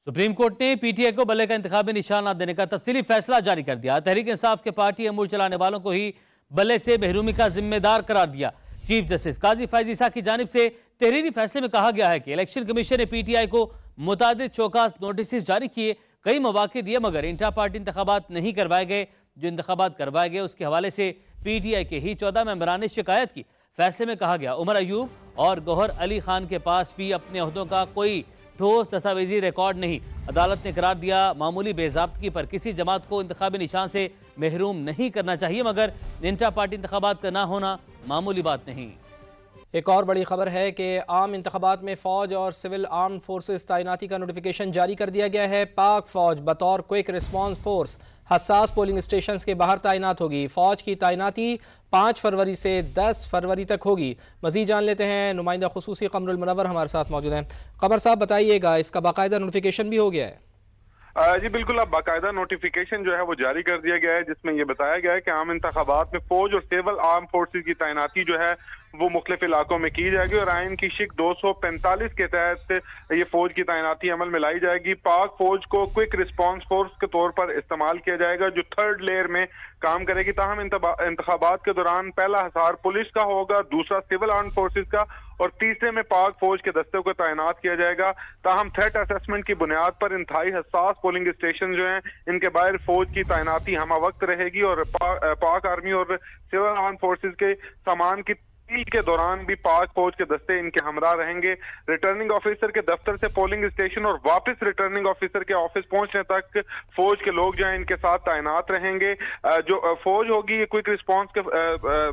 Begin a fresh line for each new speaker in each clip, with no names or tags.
Supreme court ने PTI को बल्ले का इंतखाबी निशान न देने का तफसीली फैसला जारी कर दिया। तहरीक इंसाफ के पार्टी अमूर चलाने वालों को ही बल्ले से महरूमी का जिम्मेदार करार दिया। चीफ जस्टिस काजी फैज ईसा की जानिब से तहरीरी फैसले में कहा गया है कि इलेक्शन कमीशन ने पीटीआई को मुतादिद चौकास नोटिस जारी किए, कई मौके दिए, मगर इंट्रा पार्टी इंतखाबात नहीं करवाए गए। जो इंतखाबात करवाए गए उसके हवाले से पीटीआई के ही 14 मेंबरान ने शिकायत की। फैसले में कहा गया उमर अयूब और गौहर अली खान के पास भी अपने ओहदों का कोई ठोस दस्तावेजी रिकॉर्ड नहीं। अदालत ने करार दिया मामूली बेज़ाब्तगी पर किसी जमात को इंतखाबी निशान से महरूम नहीं करना चाहिए, मगर इंट्रा पार्टी इंतखाबात का ना होना मामूली बात नहीं।
एक और बड़ी खबर है कि आम इंतखाबात में फ़ौज और सिविल आर्म फोर्सेस तैनाती का नोटिफिकेशन जारी कर दिया गया है। पाक फ़ौज बतौर क्विक रिस्पांस फोर्स हसास पोलिंग स्टेशन के बाहर तैनात होगी। फ़ौज की तैनाती 5 फरवरी से 10 फरवरी तक होगी। मज़ीद जान लेते हैं, नुमाइंदा खुसूसी कमरुल मुनव्वर हमारे साथ मौजूद हैं। कमर साहब बताइएगा, इसका बाकायदा नोटिफिकेशन भी हो गया है?
जी बिल्कुल, अब बाकायदा नोटिफिकेशन जो है वो जारी कर दिया गया है, जिसमें ये बताया गया है कि आम इंतखाबात में फौज और सिविल आर्म फोर्सेस की तैनाती जो है वो मुख्तलिफ इलाकों में की जाएगी और आइन की शिक 245 के तहत ये फौज की तैनाती अमल में लाई जाएगी। पाक फौज को क्विक रिस्पांस फोर्स के तौर पर इस्तेमाल किया जाएगा, जो 3rd लेयर में काम करेगी। ताहम इंतखाबात के दौरान पहला हिसार पुलिस का होगा, दूसरा सिविल आर्म फोर्सेस का और तीसरे में पाक फौज के दस्ते को तैनात किया जाएगा। ताहम थ्रेट असेसमेंट की बुनियाद पर इंतहाई हसास पोलिंग स्टेशन जो हैं इनके बाहर फौज की तैनाती हमा वक्त रहेगी और पाक आर्मी और सिविल आर्म फोर्सेस के सामान की के दौरान भी पाक फौज के दस्ते इनके हमरा रहेंगे। रिटर्निंग ऑफिसर के दफ्तर से पोलिंग स्टेशन और वापस रिटर्निंग ऑफिसर के ऑफिस पहुंचने तक फौज के लोग जो हैं इनके साथ तैनात रहेंगे। जो फौज होगी ये क्विक रिस्पांस के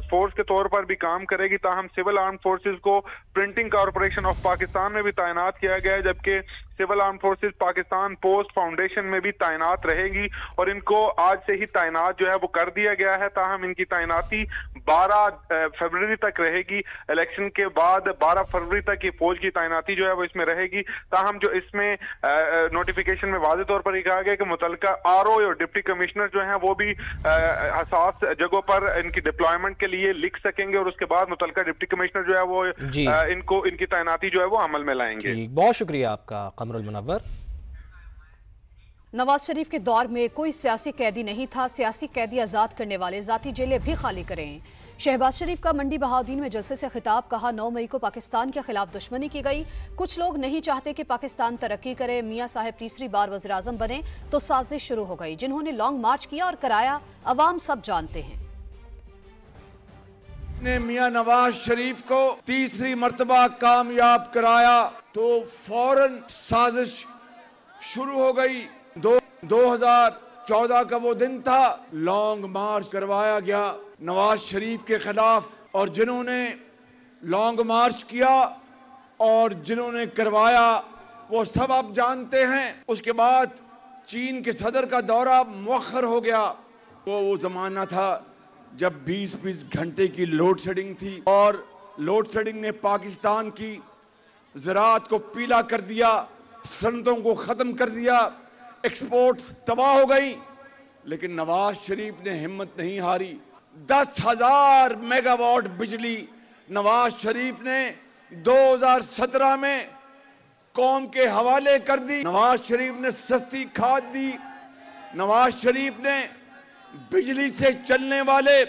फोर्स के तौर पर भी काम करेगी। ताहम सिविल आर्म फोर्सेस को प्रिंटिंग कॉरपोरेशन ऑफ पाकिस्तान में भी तैनात किया गया है, जबकि civil arm forces Pakistan post foundation में भी तैनात रहेगी और इनको आज से ही तैनात जो है वो कर दिया गया है। ताहम इनकी तैनाती 12 फरवरी तक रहेगी। इलेक्शन के बाद 12 फरवरी तक ये फौज की तैनाती जो है वो इसमें रहेगी। ताहम जो इसमें नोटिफिकेशन में वाज़ेह तौर पर ये कहा गया कि मुतल्लिका आरओ और डिप्टी कमिश्नर जो हैं वो भी हसास जगहों पर इनकी डिप्लॉयमेंट के लिए लिख सकेंगे और उसके बाद मुतल्लिका डिप्टी कमिश्नर जो है वो इनको इनकी तैनाती जो है वो अमल में लाएंगे।
बहुत शुक्रिया आपका कमरुल मुनव्वर।
नवाज शरीफ के दौर में कोई सियासी कैदी नहीं था, सियासी कैदी आजाद करने वाले जाती जेलें भी खाली करें। शहबाज शरीफ का मंडी बहाउद्दीन में जलसे से खिताब, कहा 9 मई को पाकिस्तान के खिलाफ दुश्मनी की गई, कुछ लोग नहीं चाहते कि पाकिस्तान तरक्की करे, मियां साहब तीसरी बार वज़ीर आज़म बने तो साजिश शुरू हो गई, जिन्होंने लॉन्ग मार्च किया और कराया अवाम सब जानते हैं।
ने मियां नवाज शरीफ को तीसरी मर्तबा कामयाब कराया तो फौरन साजिश शुरू हो गई। 2014 का वो दिन था, लॉन्ग मार्च करवाया गया नवाज शरीफ के खिलाफ और जिन्होंने लॉन्ग मार्च किया और जिन्होंने करवाया वो सब आप जानते हैं। उसके बाद चीन के सदर का दौरा मुअख्खर हो गया। वो जमाना था जब 20-20 घंटे की लोड शेडिंग थी और लोड शेडिंग ने पाकिस्तान की ज़राअत को पीला कर दिया, सनतों को ख़त्म कर दिया, एक्सपोर्ट्स तबाह हो गई। लेकिन नवाज शरीफ ने हिम्मत नहीं हारी। 10,000 मेगावाट बिजली नवाज शरीफ ने 2017 में कौम के हवाले कर दी। नवाज शरीफ ने सस्ती खाद दी। नवाज शरीफ ने बिजली से चलने वाले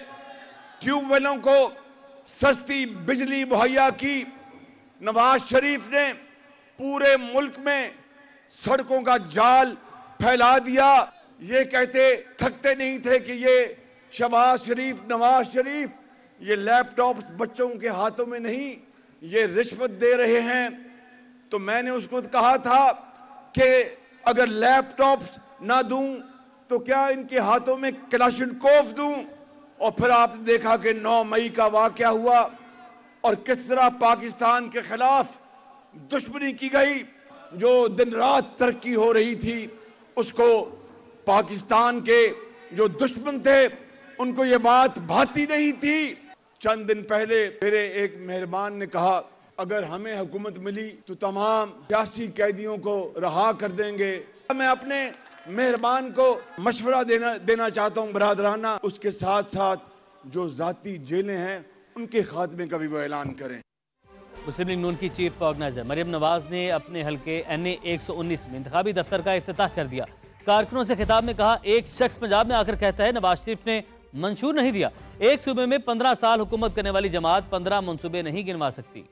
ट्यूबवेलों को सस्ती बिजली मुहैया की। नवाज शरीफ ने पूरे मुल्क में सड़कों का जाल फैला दिया। ये कहते थकते नहीं थे कि ये शहबाज शरीफ, नवाज शरीफ ये लैपटॉप्स बच्चों के हाथों में नहीं, ये रिश्वत दे रहे हैं। तो मैंने उसको कहा था कि अगर लैपटॉप्स ना दूं तो क्या इनके हाथों में कलाशिनकोव दूं। और फिर आपने देखा कि 9 मई का वाकया हुआ और किस तरह पाकिस्तान के खिलाफ दुश्मनी की गई। जो दिन रात तरक्की हो रही थी उसको पाकिस्तान के जो दुश्मन थे उनको ये बात भाती नहीं थी। चंद दिन पहले मेरे एक मेहरबान ने कहा अगर हमें हुकूमत मिली तो तमाम सियासी कैदियों को रहा कर देंगे। मैं अपने मेहरबान को मशवरा देना चाहता हूँ बरादराना, उसके साथ साथ जो जाती जेलें हैं उनके खात्मे का भी वो ऐलान करें।
مسلم لیگ نون کی چیف آرگنائزر مریم نواز نے اپنے حلقے NA 119 میں انتخابی دفتر کا افتتاح کر دیا۔ کارکنوں سے خطاب میں کہا، ایک شخص پنجاب میں آ کر کہتا ہے نواز شریف نے منشور نہیں دیا۔ ایک صوبے میں 15 سال حکومت کرنے والی جماعت 15 منصوبے نہیں گنوا سکتی۔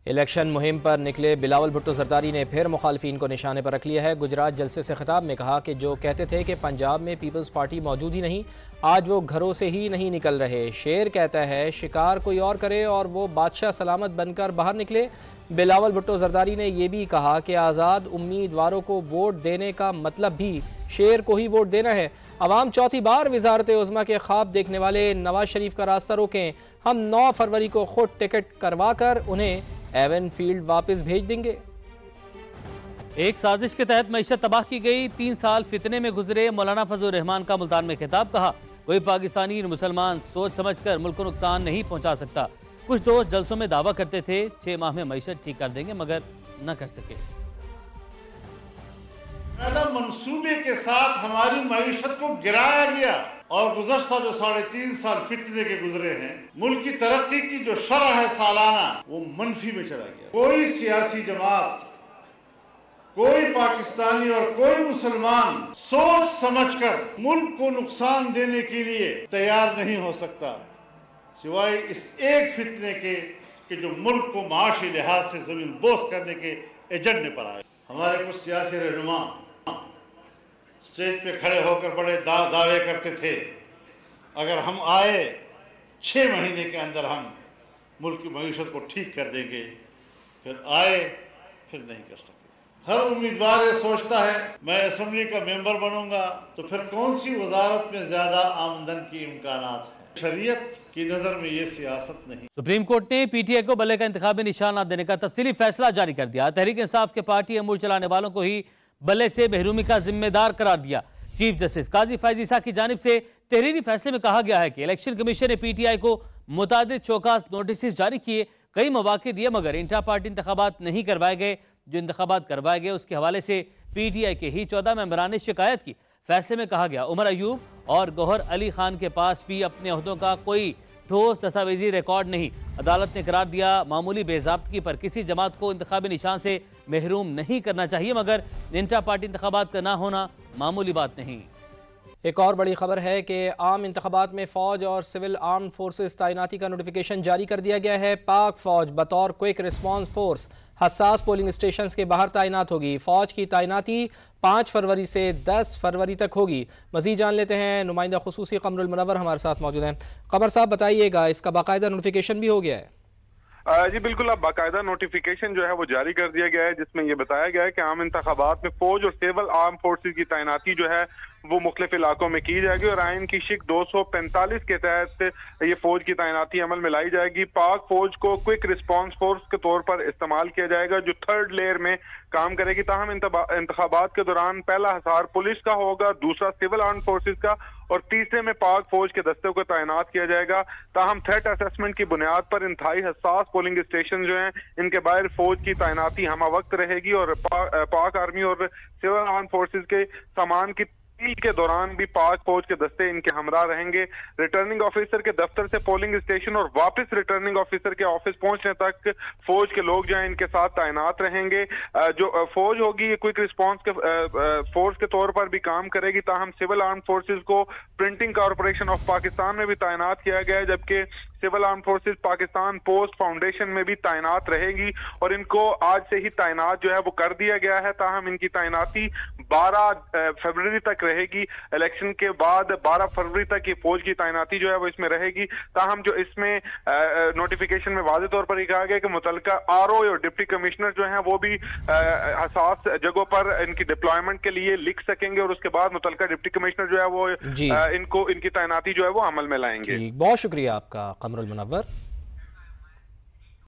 الیکشن مہم پر نکلے بلاول بھٹو زرداری نے پھر مخالفین کو نشانے پر رکھ لیا ہے۔ گجرات جلسے سے خطاب میں کہا کہ جو کہتے تھے کہ پنجاب میں پیپلز پارٹی موجود ہی نہیں، آج وہ گھروں سے ہی نہیں نکل رہے۔ شیر کہتا ہے شکار کوئی اور کرے اور وہ بادشاہ سلامت بن کر باہر نکلے۔ بلاول بھٹو زرداری نے یہ بھی کہا کہ آزاد امیدواروں کو ووٹ دینے کا مطلب بھی شیر کو ہی ووٹ دینا ہے۔ عوام چوتھی بار وزارت عظمیٰ کے خواب دیکھنے والے نواز شریف کا راستہ روکیں۔ ہم 9 فروری کو خود ٹکٹ کروا کر انہیں ایون فیلڈ واپس بھیج دیں گے۔
ایک سازش کے تحت معیشت تباہ کی گئی، 3 سال فتنے میں گزرے۔ مولانا فضل الرحمان کا ملتان میں خطاب، کہا کوئی پاکستانی مسلمان سوچ سمجھ کر ملک کو نقصان نہیں پہنچا سکتا۔ کچھ دوست جلسوں میں دعویٰ کرتے تھے 6 ماہ میں معیشت ٹھیک کر دیں گے، مگر نہ کر سکے۔
منصوبے کے ساتھ ہماری معیشت کو گرایا گیا اور گزشتہ جو 3.5 سال فتنے کے گزرے ہیں، ملک کی ترقی کی جو شرح ہے سالانہ وہ منفی میں چلا گیا۔ کوئی سیاسی جماعت، کوئی پاکستانی اور کوئی مسلمان سوچ سمجھ کر ملک کو نقصان دینے کے لیے تیار نہیں ہو سکتا، سوائے اس ایک فتنے کے کہ جو ملک کو معاشی لحاظ سے زمین بوس کرنے کے ایجنڈے پر آئے۔ ہمارے کچھ سیاسی رہنما سٹیج پہ کھڑے ہو کر بڑے دعوے کرتے تھے اگر ہم آئے 6 مہینے کے اندر ہم ملک کی معیشت کو ٹھیک کر دیں گے، پھر آئے پھر نہیں کر سکے۔ ہر امیدوار یہ سوچتا ہے میں اسمبلی کا ممبر بنوں گا تو پھر کون سی وزارت میں زیادہ آمدن کی امکانات ہیں۔ شریعت کی نظر میں یہ سیاست نہیں۔
سپریم کورٹ نے PTI کو بلے کا انتخابی نشان نہ دینے کا تفصیلی فیصلہ جاری کر دیا۔ تحریک انصاف کے پارٹی امور چلانے والوں کو ہی بلے سے محرومی کا ذمہ دار قرار دیا۔ چیف جسٹس قاضی فیض عیسیٰ کی جانب سے تحریری فیصلے میں کہا گیا ہے کہ الیکشن کمیشن نے PTI کو متعدد چوکاس نوٹسز جاری کیے، کئی مواقع دیے، مگر انٹرا پارٹی انتخابات نہیں کروائے گئے۔ جو انتخابات کروائے گئے اس کے حوالے سے PTI کے ہی 14 ممبران نے شکایت کی۔ فیصلے میں کہا گیا عمر ایوب اور گوہر علی خان کے پاس بھی اپنے عہدوں کا کوئی ٹھوس دستاویزی ریکارڈ نہیں۔ عدالت نے قرار دیا معمولی بے ضابطگی پر کسی جماعت کو انتخابی نشان سے محروم نہیں کرنا چاہیے، مگر انٹرا پارٹی انتخابات کا نہ ہونا معمولی بات نہیں۔
ایک اور بڑی خبر ہے کہ عام انتخابات میں فوج اور سول آرمڈ فورسز تعیناتی کا نوٹیفیکیشن جاری کر دیا گیا ہے۔ پاک فوج بطور کوئک ریسپانس فورس حساس پولنگ اسٹیشنز کے باہر تعینات ہوگی۔ فوج کی تعیناتی 5 فروری سے 10 فروری تک ہوگی۔ مزید جان لیتے ہیں، نمائندہ خصوصی قمر المنور ہمارے ساتھ موجود ہیں۔ قمر صاحب بتائیے گا، اس کا باقاعدہ نوٹیفیکیشن بھی ہو گیا ہے؟
جی بالکل، اب باقاعدہ نوٹیفیکیشن جو ہے وہ جاری کر دیا گیا ہے، جس میں یہ بتایا گیا ہے کہ عام انتخابات میں فوج اور سول آرم فورسز کی تعیناتی جو ہے وہ مختلف علاقوں میں کی جائے گی، اور آئین کی شق 245 کے تحت یہ فوج کی تعیناتی عمل میں لائی جائے گی۔ پاک فوج کو کوئک رسپانس فورس کے طور پر استعمال کیا جائے گا، جو 3rd لیئر میں کام کرے گی۔ تاہم انتخابات کے دوران پہلا حصار پولیس کا ہوگا، دوسرا سول آرم فورسز کا، اور تیسرے میں پاک فوج کے دستے کو تعینات کیا جائے گا۔ تاہم تھریٹ اسیسمنٹ کی بنیاد پر انتہائی حساس پولنگ اسٹیشن جو ہیں ان کے باہر فوج کی تعیناتی ہمہ وقت رہے گی، اور پاک آرمی اور سول آرم فورسز کے سامان کی کے دوران بھی پاک فوج کے دستے ان کے ہمراہ رہیں گے۔ ریٹرننگ آفیسر کے دفتر سے پولنگ اسٹیشن اور واپس ریٹرننگ آفیسر کے آفس پہنچنے تک فوج کے لوگ جو ہیں ان کے ساتھ تعینات رہیں گے۔ جو فوج ہوگی یہ کوئک رسپانس کے فورس کے طور پر بھی کام کرے گی، تاہم سول آرم فورسز کو پرنٹنگ کارپوریشن آف پاکستان میں بھی تعینات کیا گیا ہے، جبکہ civil arm forces Pakistan post foundation میں بھی تعینات رہے گی، اور ان کو آج سے ہی تعینات جو ہے وہ کر دیا گیا ہے۔ تاہم ان کی تعیناتی 12 فروری تک رہے گی۔ الیکشن کے بعد 12 فروری تک یہ فوج کی تعیناتی جو ہے وہ اس میں رہے گی۔ تاہم جو اس میں نوٹیفیکیشن میں واضح طور پر یہ کہا گیا کہ متعلقہ RO اور ڈپٹی کمشنر جو ہیں وہ بھی حساس جگہوں پر ان کی ڈپلائمنٹ کے لیے لکھ سکیں گے، اور اس کے بعد متعلقہ ڈپٹی کمشنر جو ہے وہ ان کی تعیناتی جو ہے وہ عمل میں لائیں گے۔
بہت شکریہ آپ کا قمر المنور۔